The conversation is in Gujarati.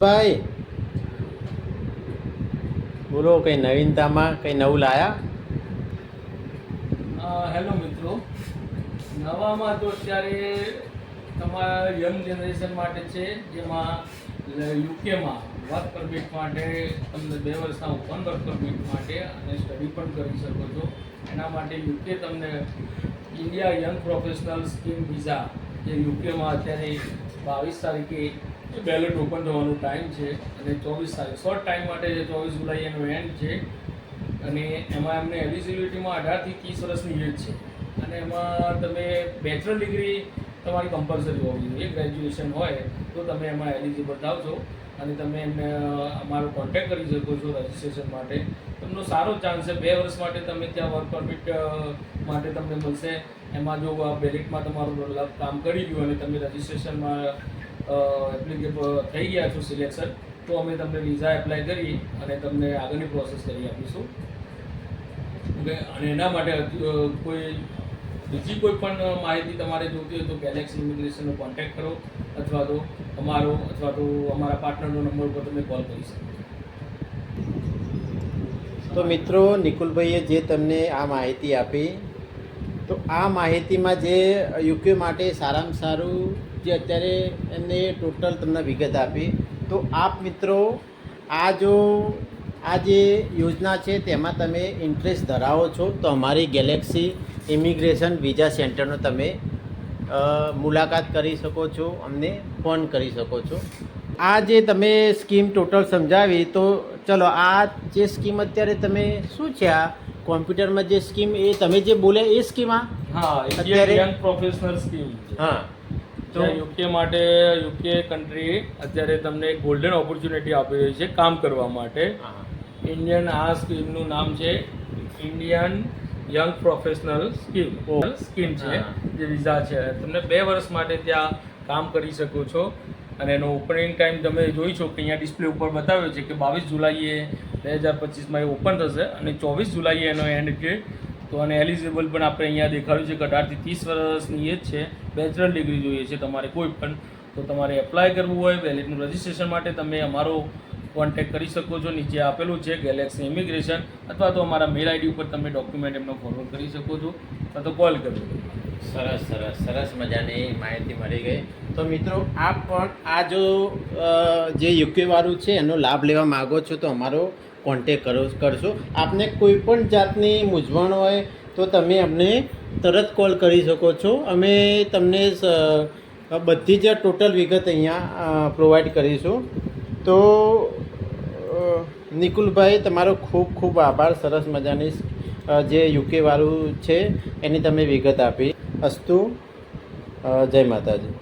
ભાઈ બોલો, કઈ નવીનતામાં કઈ નવું લાયા? હેલો મિત્રો, નવામાં તો અત્યારે તમારા યંગ જનરેશન માટે છે, જેમાં યુકેમાં વર્ક પરમિટ માટે તમને 2 વર્ષના ઓપન વર્ક પરમિટ માટે અને સ્ટડી પણ કરી શકો છો. એના માટે યુકે તમને India young professional scheme visa, જે યુકેમાં અત્યારે 22 તારીખે બેલેટ ઓપન થવાનો ટાઈમ છે અને 24 તારીખ શોર્ટ ટાઈમ માટે છે. 24 જુલાઈ એનો એન્ડ છે અને એમાં એમને એલિજિબિલિટીમાં 18 થી 30 વર્ષની એજ છે અને એમાં તમે બેચલર ડિગ્રી તમારી કમ્પલસરી હોવી જોઈએ. ગ્રેજ્યુએશન હોય તો તમે એમાં એલિજિબલ થાવ છો અને તમે એમને અમારો કોન્ટેક્ટ કરી શકો છો રજિસ્ટ્રેશન માટે. તમને સારો ચાન્સ છે. 2 વર્ષ માટે તમે ત્યાં વર્ક પરમિટ માટે તમને મળશે. એમાં જો બેલેટમાં તમારું કામ કરી ગયું અને તમે રજિસ્ટ્રેશનમાં એપ્લિકેબલ થઈ ગયા છો સિલેક્શન, તો અમે તમને વિઝા એપ્લાય કરી અને તમને આગળની પ્રોસેસ કરી આપીશું. ઓકે, અને એના માટે બીજી કોઈ પણ માહિતી તમારે જોતી હોય તો ગેલેક્સી ઇમિગ્રેશનનો કોન્ટેક્ટ કરો અથવા તો અમારા પાર્ટનરનો નંબર ઉપર તમે કોલ કરી શકો. તો મિત્રો, નિકુલભાઈએ જે તમને આ માહિતી આપી, તો આ માહિતીમાં જે યુકે માટે સારામાં સારું જે અત્યારે એમને ટોટલ તમને વિગત આપી, તો આપ મિત્રો આ જે યોજના છે તેમાં તમે ઇન્ટરેસ્ટ ધરાવો છો તો અમારી ગેલેક્સી ઇમિગ્રેશન વિઝા સેન્ટરનો તમે મુલાકાત કરી શકો છો, અમને ફોન કરી શકો છો. આ જે તમે સ્કીમ ટોટલ સમજાવી, તો ચલો આ જે સ્કીમ અત્યારે તમે શું છે, આ કોમ્પ્યુટરમાં જે સ્કીમ એ તમે જે બોલ્યા એ સ્કીમ અત્યારે યંગ પ્રોફેશનલ સ્કીમ છે. હા, તો યુકે માટે યુકે કન્ટ્રી અત્યારે તમને ગોલ્ડન ઓપોર્ચ્યુનિટી આપી રહી છે કામ કરવા માટે. ઇન્ડિયન આ સ્કીમનું નામ છે ઇન્ડિયન યંગ પ્રોફેશનલ સ્કીમ છે, જે વિઝા છે. તમને 2 વર્ષ માટે ત્યાં કામ કરી શકો છો અને એનો ઓપનિંગ ટાઈમ તમે જોઈ છો કે અહીંયા ડિસ્પ્લે ઉપર બતાવ્યો છે કે 22 જુલાઈએ 2025માં એ ઓપન થશે અને 24 જુલાઈએ એનો એન્ડ છે. તો અને એલિજિબલ પણ આપણે અહીંયા દેખાડ્યું છે કે 18 થી 30 વર્ષની એજ છે. બેચલર ડિગ્રી જોઈએ છે તમારે કોઈ પણ. તો તમારે એપ્લાય કરવું હોય બેલેટનું રજિસ્ટ્રેશન માટે તમે અમારો કોન્ટેક્ટ કરી શકો છો. નીચે આપેલું છે ગેલેક્સી ઇમિગ્રેશન, અથવા તો અમારા મેલ આઈડી ઉપર તમે ડોક્યુમેન્ટ એમનો ફોરવર્ડ કરી શકો છો અથવા તો કોલ કરજો. સરસ મજાની માહિતી મળી ગઈ. તો મિત્રો, આપ પણ આ જે યુકેવાળું છે એનો લાભ લેવા માગો છો તો અમારો કોન્ટેક કરશો. આપને કોઈ પણ જાતની મૂંઝવણ હોય તો તમે અમને તરત કોલ કરી શકો છો. અમે તમને બધી જ ટોટલ વિગત અહીંયા પ્રોવાઈડ કરીશું. તો નિકુલભાઈ, તમારો ખૂબ ખૂબ આભાર. સરસ મજાની જે યુકેવાળું છે એની તમે વિગત આપી. અસ્તુ, જય માતાજી.